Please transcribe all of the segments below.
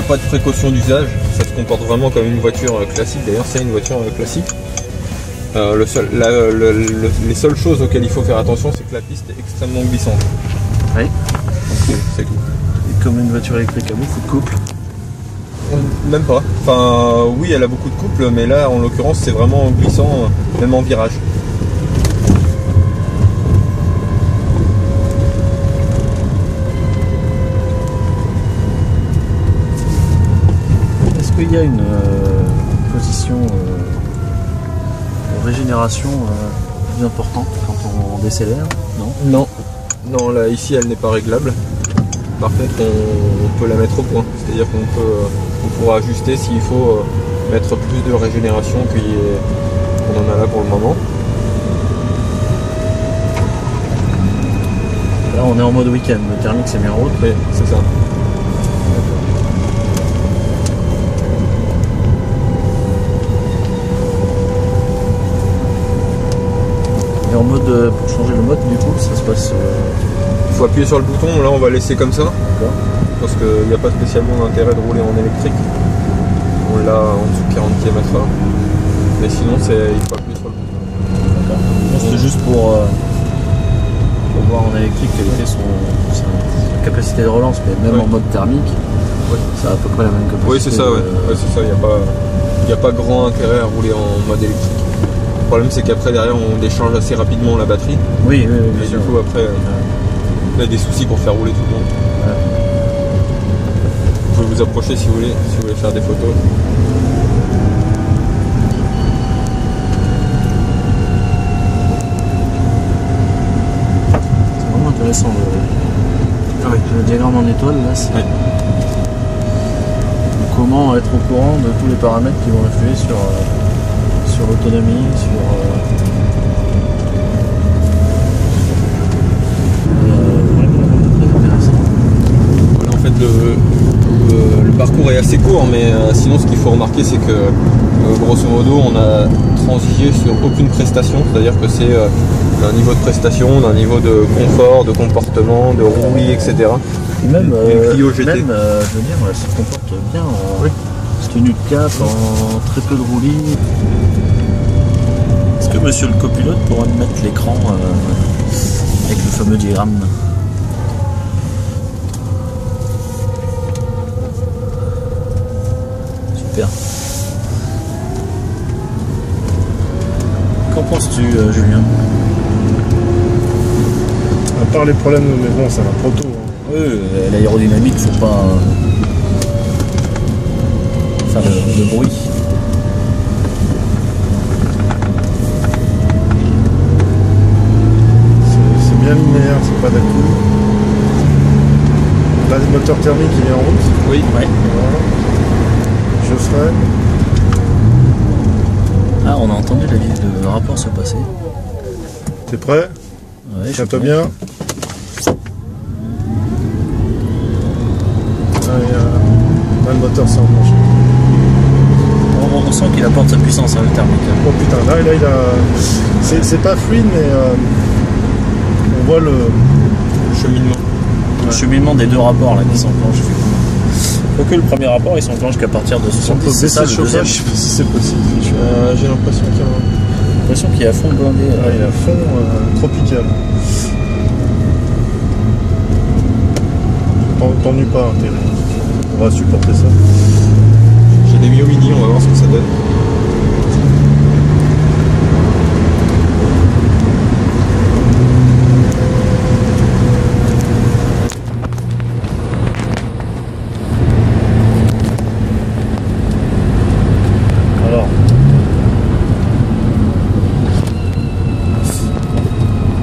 a pas de précaution d'usage, ça se comporte vraiment comme une voiture classique, d'ailleurs c'est une voiture classique. Les seules choses auxquelles il faut faire attention, c'est que la piste est extrêmement glissante. Oui. C'est tout. Et comme une voiture électrique a beaucoup de couple? Même pas. Enfin oui, elle a beaucoup de couple, mais là en l'occurrence c'est vraiment glissant, même en virage. Est-ce qu'il y a une position de régénération plus importante quand on décélère? Non. Non. Non, là ici elle n'est pas réglable. Par contre on peut la mettre au point. C'est-à-dire qu'on pourra ajuster s'il faut mettre plus de régénération qu'on en a là pour le moment. Là on est en mode week-end, le thermique s'est mis en route. Oui, c'est ça. Et en mode, pour changer le mode du coup, ça se passe... Il faut appuyer sur le bouton, là on va laisser comme ça. Parce qu'il n'y a pas spécialement d'intérêt de rouler en électrique. On l'a en dessous de 40 km/h. Mais sinon il faut appuyer sur le bouton. D'accord. C'est juste pour voir en électrique quelle était sa capacité de relance, mais même en mode thermique, ça a à peu près la même capacité. Oui c'est ça, ouais, c'est ça, il n'y a pas grand intérêt à rouler en mode électrique. Le problème c'est qu'après derrière on décharge assez rapidement la batterie. Oui, et du coup après on a des soucis pour faire rouler tout le monde. Ouais. Vous pouvez vous approcher si vous voulez faire des photos. C'est vraiment intéressant le diagramme en étoile là, c'est comment être au courant de tous les paramètres qui vont influer sur l'autonomie, Voilà, en fait le parcours est assez court, mais sinon ce qu'il faut remarquer c'est que grosso modo on a transigé sur aucune prestation, c'est-à-dire que c'est un niveau de prestation, d'un niveau de confort, de comportement, de roulis, etc. Même, Clio GT. je veux dire, elle se comporte bien en tenue de cap, en très peu de roulis. Est-ce que monsieur le copilote pourra me mettre l'écran avec le fameux diagramme? Super. Qu'en penses-tu, Julien? À part les problèmes, mais bon, ça va trop tôt. Oui, l'aérodynamique, faut pas faire de bruit. C'est bien linéaire, c'est pas d'un-coup. Là, le moteur thermique, il est en route. Oui. Ouais. Voilà. Je ferai. Ah, on a entendu le rapport se passer. T'es prêt? Ouais, Tiens-toi bien. Là, le moteur s'est enclenché. On sent qu'il apporte sa puissance, le thermique. Oh putain, là il a... C'est pas fluide, mais on voit le Cheminement. Le cheminement des deux rapports là qui s'enclenchent. Quoique le premier rapport il s'enclenche qu'à partir de 70. C'est ça, le chauffage, je sais pas si c'est possible. J'ai l'impression qu'il est à fond blindé. Il est à fond tropical. T'ennuie pas, on va supporter ça. j'ai des Mio Mini, on va voir ce que ça donne. Alors,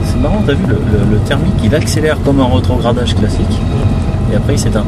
c'est marrant, t'as vu le thermique il accélère comme un rétrogradage classique et après il s'éteint.